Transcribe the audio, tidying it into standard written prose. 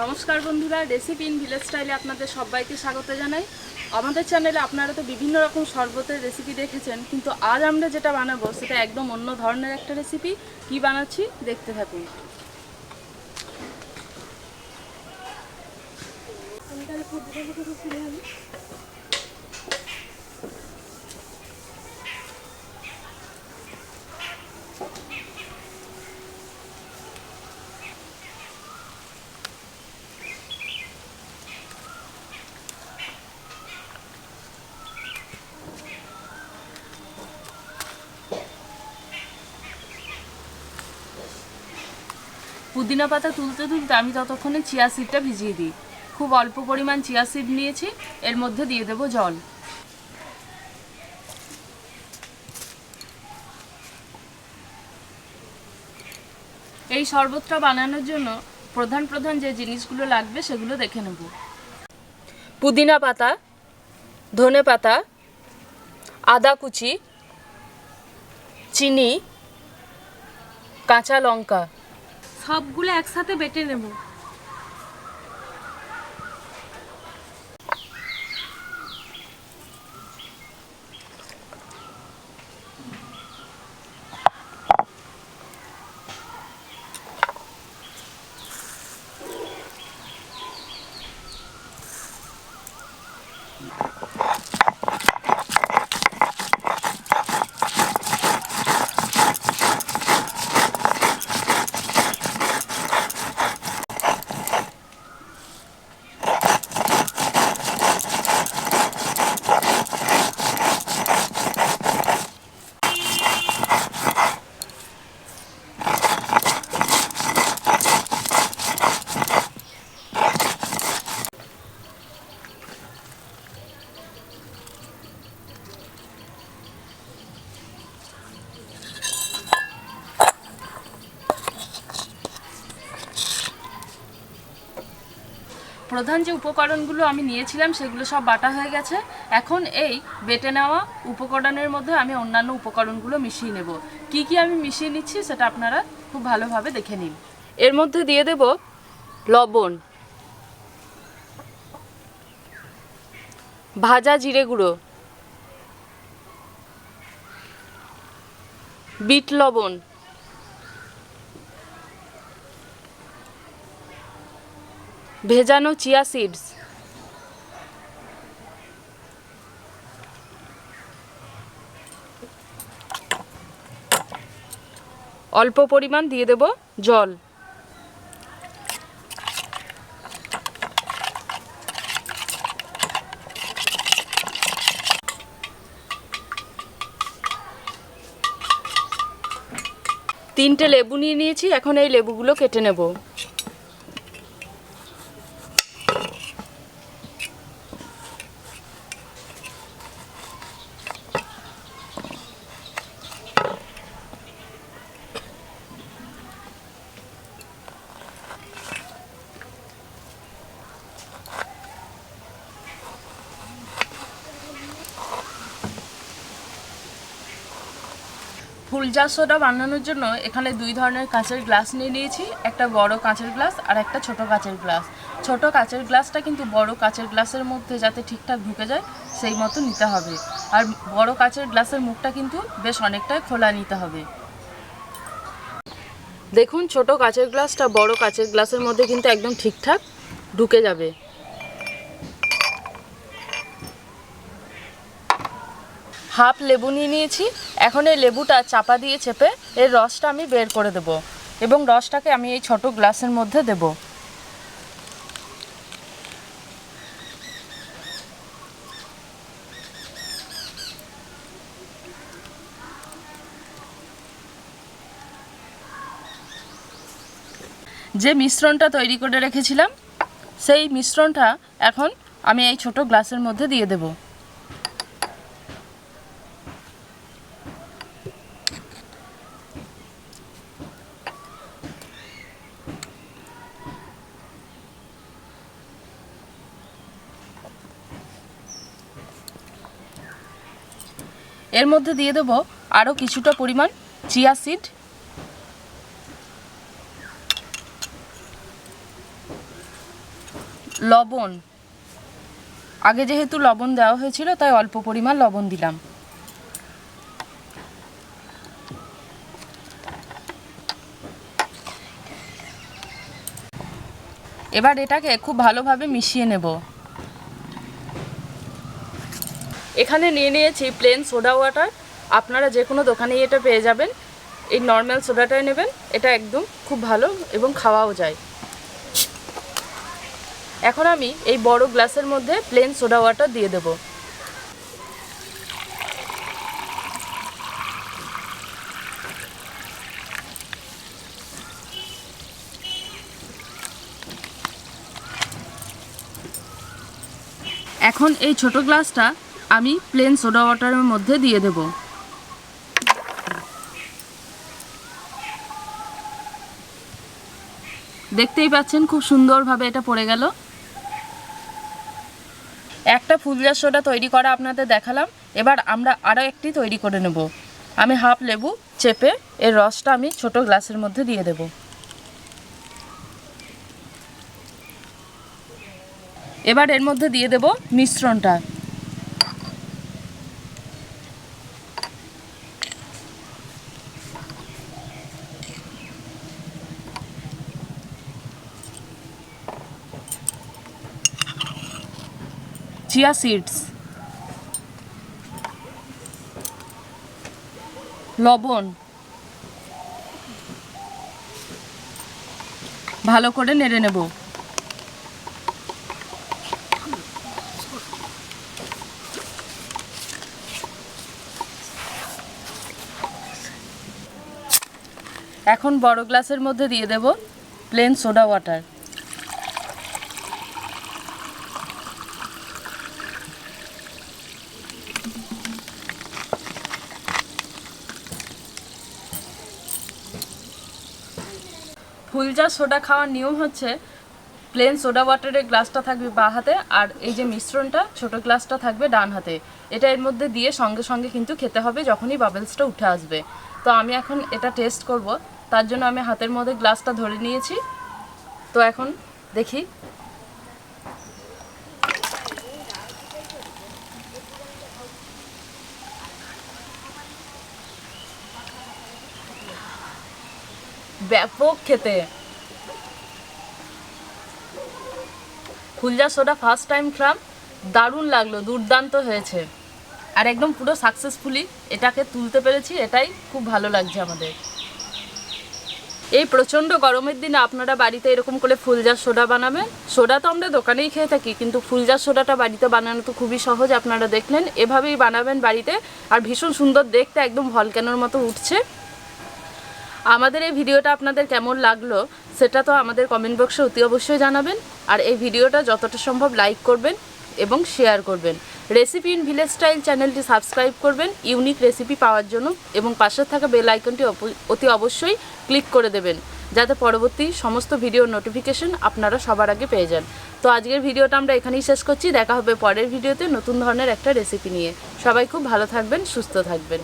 নমস্কার বন্ধুরা, recipe in village স্টাইলে আপনাদের সবাইকে স্বাগত জানাই। আমাদের চ্যানেলে আপনারা তো বিভিন্ন রকম শরবতের রেসিপি দেখেছেন, কিন্তু আজ আমরা যেটা বানাবো সেটা একদম অন্য ধরনের একটা রেসিপি। কি বানাচ্ছি দেখতে থাকুন। পুদিনা পাতা তুলতে তুলতে আমি ততক্ষণে চিয়া সিডটা ভিজিয়ে দিই। খুব অল্প পরিমাণ চিয়া সিড নিয়েছি, এর মধ্যে দিয়ে দেবো জল। এই শরবতটা বানানোর জন্য প্রধান প্রধান যে জিনিসগুলো লাগবে সেগুলো দেখে নেব। পুদিনা পাতা, ধনে পাতা, আদা কুচি, চিনি, কাঁচা লঙ্কা, সবগুলো একসাথে বেটে নেব। প্রধান যে উপকরণগুলো আমি নিয়েছিলাম সেগুলো সব বাটা হয়ে গেছে। এখন এই বেটে নেওয়া উপকরণের মধ্যে আমি অন্যান্য উপকরণগুলো মিশিয়ে নেব। কি কি আমি মিশিয়ে নিচ্ছি সেটা আপনারা খুব ভালোভাবে দেখে নিন। এর মধ্যে দিয়ে দেব লবণ, ভাজা জিরে গুঁড়ো, বিট লবণ, ভেজানো চিয়া সিডস, অল্প পরিমাণ দিয়ে দেব জল। তিনটে লেবু নিয়ে নিয়েছি, এখন এই লেবুগুলো কেটে নেব। ফুলজার সোডা বানানোর জন্য এখানে দুই ধরনের কাঁচের গ্লাস নিয়ে নিয়েছি, একটা বড় কাঁচের গ্লাস আর একটা ছোট কাঁচের গ্লাস। ছোট কাঁচের গ্লাসটা কিন্তু বড় কাঁচের গ্লাসের মধ্যে যাতে ঠিকঠাক ঢুকে যায় সেই মতো নিতে হবে, আর বড় কাঁচের গ্লাসের মুখটা কিন্তু বেশ অনেকটাই খোলা নিতে হবে। দেখুন, ছোট কাঁচের গ্লাসটা বড় কাঁচের গ্লাসের মধ্যে কিন্তু একদম ঠিকঠাক ঢুকে যাবে। হাফ লেবু নিয়ে নিয়েছি, এখন এই লেবুটা চাপা দিয়ে চেপে এর রসটা আমি বের করে দেব এবং রসটাকে আমি এই ছোট গ্লাসের মধ্যে দেব। যে মিশ্রণটা তৈরি করে রেখেছিলাম সেই মিশ্রণটা এখন আমি এই ছোট গ্লাসের মধ্যে দিয়ে দেব। এর মধ্যে দিয়ে দেব আরও কিছুটা পরিমাণ চিয়া সিড, লবণ, আগে যেহেতু লবণ দেওয়া হয়েছিল তাই অল্প পরিমাণ লবণ দিলাম। এবার এটাকে খুব ভালোভাবে মিশিয়ে নেব। এখানে নিয়ে নিয়েছি প্লেন সোডা ওয়াটার। আপনারা যে কোনো দোকানেই এটা পেয়ে যাবেন। এই নর্মাল সোডাটাই নেবেন, এটা একদম খুব ভালো এবং খাওয়াও যায়। এখন আমি এই বড় গ্লাসের মধ্যে প্লেন সোডা ওয়াটার দিয়ে দেব। এখন এই ছোট গ্লাসটা আমি প্লেন সোডা ওয়াটারের মধ্যে দিয়ে দেব। দেখতেই পাচ্ছেন খুব সুন্দরভাবে এটা পড়ে গেল। একটা ফুলজার সোডা তৈরি করা আপনাদের দেখালাম, এবার আমরা আরও একটি তৈরি করে নেব। আমি হাফ লেবু চেপে এর রসটা আমি ছোট গ্লাসের মধ্যে দিয়ে দেব। এবার এর মধ্যে দিয়ে দেব মিশ্রণটা। চিয়া সিডস, লবণ, ভালো করে নেড়ে নেব। এখন বড় গ্লাসের মধ্যে দিয়ে দেব প্লেন সোডা ওয়াটার। ফুলজার সোডা খাওয়ার নিয়ম হচ্ছে প্লেন সোডা ওয়াটারের গ্লাসটা থাকবে বাঁ হাতে আর এই যে মিশ্রণটা ছোট গ্লাসটা থাকবে ডান হাতে। এটা এর মধ্যে দিয়ে সঙ্গে সঙ্গে কিন্তু খেতে হবে যখনই বাবলসটা উঠে আসবে। তো আমি এখন এটা টেস্ট করব, তার জন্য আমি হাতের মধ্যে গ্লাসটা ধরে নিয়েছি। তো এখন দেখি। ব্যাপক খেতে। ফুলজার সোডা ফার্স্ট টাইম খেলাম, দারুণ লাগলো, দুর্দান্ত হয়েছে। আর একদম পুরো সাকসেসফুলি এটাকে তুলতে পেরেছি, এটাই খুব ভালো লাগছে আমাদের। এই প্রচণ্ড গরমের দিনে আপনারা বাড়িতে এরকম করে ফুলজার সোডা বানাবেন। সোডা তো আমরা দোকানেই খেয়ে থাকি, কিন্তু ফুলজার সোডাটা বাড়িতে বানানো তো খুবই সহজ, আপনারা দেখলেন। এভাবেই বানাবেন বাড়িতে, আর ভীষণ সুন্দর দেখতে, একদম ভলক্যানোর মতো উঠছে। আমাদের এই ভিডিওটা আপনাদের কেমন লাগলো সেটা তো আমাদের কমেন্ট বক্সে অতি অবশ্যই জানাবেন। আর এই ভিডিওটা যতটা সম্ভব লাইক করবেন এবং শেয়ার করবেন। রেসিপি ইন ভিলেজ স্টাইল চ্যানেলটি সাবস্ক্রাইব করবেন ইউনিক রেসিপি পাওয়ার জন্য, এবং পাশে থাকা বেল আইকনটি অতি অবশ্যই ক্লিক করে দেবেন যাতে পরবর্তী সমস্ত ভিডিওর নোটিফিকেশন আপনারা সবার আগে পেয়ে যান। তো আজকের ভিডিওটা আমরা এখানেই শেষ করছি। দেখা হবে পরের ভিডিওতে নতুন ধরনের একটা রেসিপি নিয়ে। সবাই খুব ভালো থাকবেন, সুস্থ থাকবেন।